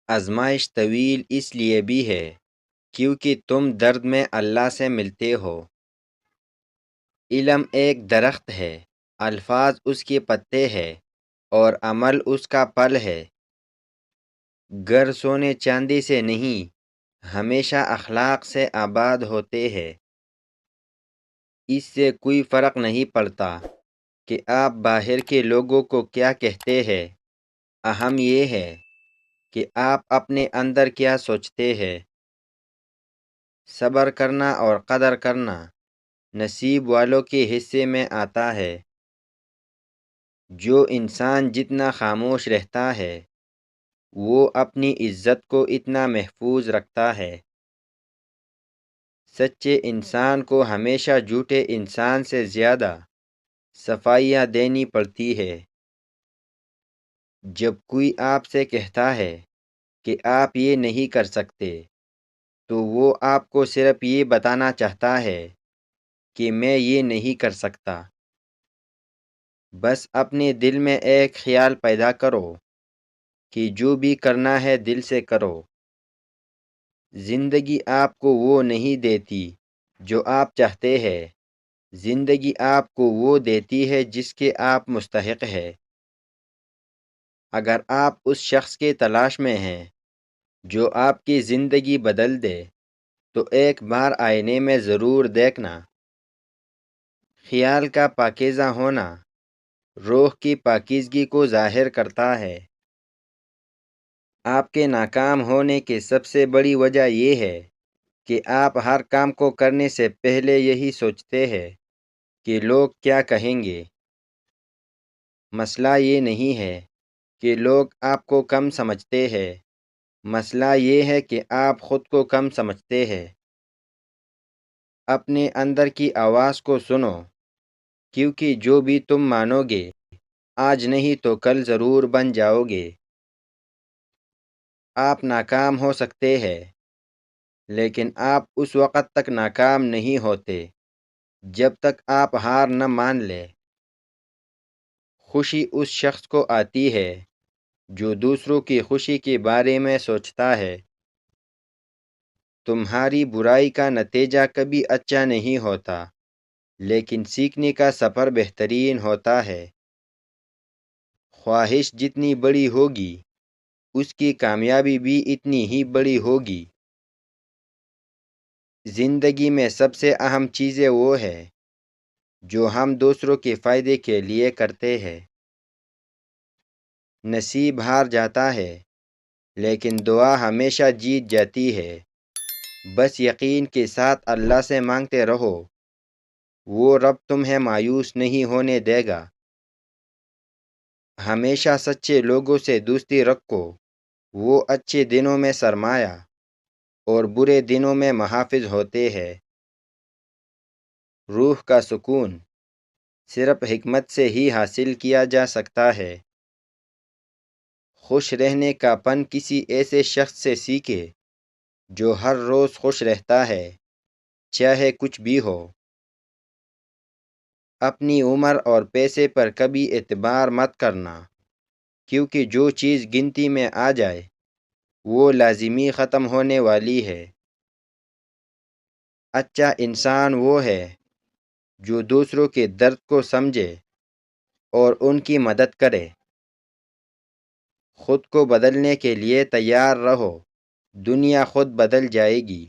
آزمائش طویل اس لیے بھی ہے کیونکہ تم درد میں اللہ سے ملتے ہو۔ علم ایک درخت ہے، الفاظ اس کے پتے ہیں اور عمل اس کا پھل ہے۔ گر سونے چاندی سے نہیں، ہمیشہ اخلاق سے آباد ہوتے ہیں۔ اس سے کوئی فرق نہیں پڑتا کہ آپ باہر کے لوگوں کو کیا کہتے ہیں، اہم یہ ہے کہ آپ اپنے اندر کیا سوچتے ہیں۔ صبر کرنا اور قدر کرنا نصیب والوں کے حصے میں آتا ہے۔ جو انسان جتنا خاموش رہتا ہے وہ اپنی عزت کو اتنا محفوظ رکھتا ہے۔ سچے انسان کو ہمیشہ جھوٹے انسان سے زیادہ صفائیاں دینی پڑتی ہے۔ جب کوئی آپ سے کہتا ہے کہ آپ یہ نہیں کر سکتے تو وہ آپ کو صرف یہ بتانا چاہتا ہے کہ میں یہ نہیں کر سکتا۔ بس اپنے دل میں ایک خیال پیدا کرو کہ جو بھی کرنا ہے دل سے کرو۔ زندگی آپ کو وہ نہیں دیتی جو آپ چاہتے ہیں، زندگی آپ کو وہ دیتی ہے جس کے آپ مستحق ہے۔ اگر آپ اس شخص کی تلاش میں ہیں جو آپ کی زندگی بدل دے تو ایک بار آئینے میں ضرور دیکھنا۔ خیال کا پاکیزہ ہونا روح کی پاکیزگی کو ظاہر کرتا ہے۔ آپ کے ناکام ہونے کی سب سے بڑی وجہ یہ ہے کہ آپ ہر کام کو کرنے سے پہلے یہی سوچتے ہیں کہ لوگ کیا کہیں گے۔ مسئلہ یہ نہیں ہے کہ لوگ آپ کو کم سمجھتے ہیں، مسئلہ یہ ہے کہ آپ خود کو کم سمجھتے ہیں۔ اپنے اندر کی آواز کو سنو، کیونکہ جو بھی تم مانو گے آج نہیں تو کل ضرور بن جاؤ گے۔ آپ ناکام ہو سکتے ہیں لیکن آپ اس وقت تک ناکام نہیں ہوتے جب تک آپ ہار نہ مان لیں۔ خوشی اس شخص کو آتی ہے جو دوسروں کی خوشی کے بارے میں سوچتا ہے۔ تمہاری برائی کا نتیجہ کبھی اچھا نہیں ہوتا، لیکن سیکھنے کا سفر بہترین ہوتا ہے۔ خواہش جتنی بڑی ہوگی اس کی کامیابی بھی اتنی ہی بڑی ہوگی۔ زندگی میں سب سے اہم چیزیں وہ ہے جو ہم دوسروں کے فائدے کے لیے کرتے ہیں۔ نصیب ہار جاتا ہے لیکن دعا ہمیشہ جیت جاتی ہے۔ بس یقین کے ساتھ اللہ سے مانگتے رہو، وہ رب تمہیں مایوس نہیں ہونے دے گا۔ ہمیشہ سچے لوگوں سے دوستی رکھو، وہ اچھے دنوں میں سرمایہ اور برے دنوں میں محافظ ہوتے ہیں۔ روح کا سکون صرف حکمت سے ہی حاصل کیا جا سکتا ہے۔ خوش رہنے کا پن کسی ایسے شخص سے سیکھے جو ہر روز خوش رہتا ہے، چاہے کچھ بھی ہو۔ اپنی عمر اور پیسے پر کبھی اعتبار مت کرنا، کیونکہ جو چیز گنتی میں آ جائے وہ لازمی ختم ہونے والی ہے۔ اچھا انسان وہ ہے جو دوسروں کے درد کو سمجھے اور ان کی مدد کرے۔ خود کو بدلنے کے لیے تیار رہو، دنیا خود بدل جائے گی۔